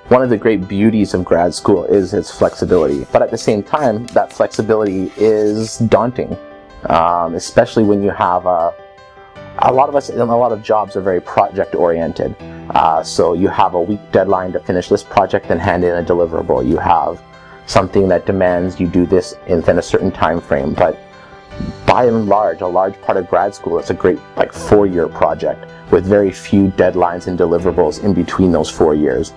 one of the great beauties of grad school is its flexibility. But at the same time, that flexibility is daunting, especially when you have a lot of us in a lot of jobs are very project oriented. So you have a week deadline to finish this project and hand in a deliverable. You have something that demands you do this within a certain time frame. But by and large, a large part of grad school, it's a great 4-year project with very few deadlines and deliverables in between those 4 years.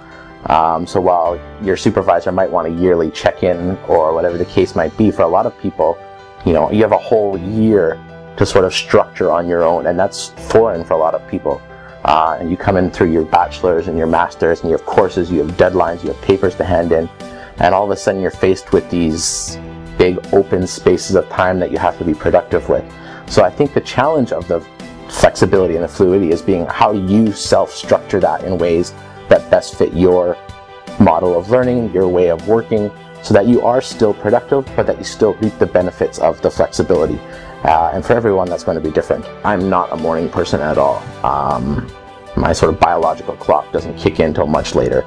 So while your supervisor might want a yearly check-in or whatever the case might be, for a lot of people, you have a whole year to sort of structure on your own, and that's foreign for a lot of people. And you come in through your bachelor's and your master's, and you have courses, you have deadlines, you have papers to hand in, and all of a sudden you're faced with these big open spaces of time that you have to be productive with. So I think the challenge of the flexibility and the fluidity is being how you self-structure that in ways that best fit your model of learning, your way of working, so that you are still productive, but that you still reap the benefits of the flexibility. And for everyone, that's going to be different. I'm not a morning person at all. My sort of biological clock doesn't kick in until much later.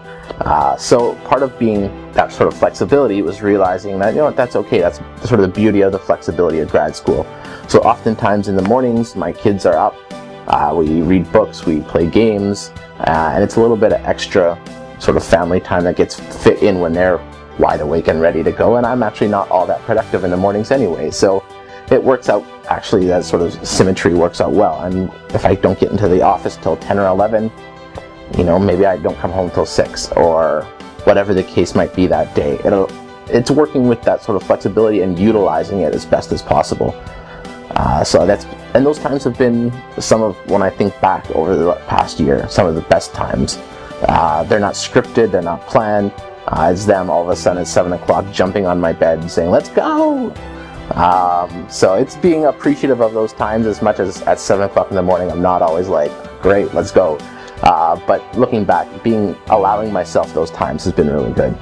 So part of being that sort of flexibility was realizing that, that's okay. That's sort of the beauty of the flexibility of grad school. So oftentimes in the mornings, my kids are up. We read books, we play games, and it's a little bit of extra sort of family time that gets fit in when they're wide awake and ready to go. And I'm actually not all that productive in the mornings anyway. So it works out, actually, that sort of symmetry works out well. And if I don't get into the office till 10 or 11, maybe I don't come home till 6, or whatever the case might be that day. It's working with that sort of flexibility and utilizing it as best as possible. And those times have been some of, when I think back over the past year, some of the best times. They're not scripted, they're not planned. It's them all of a sudden at 7 o'clock jumping on my bed and saying, "Let's go!" So it's being appreciative of those times, as much as at 7 o'clock in the morning I'm not always like, "Great, let's go." But looking back, allowing myself those times has been really good.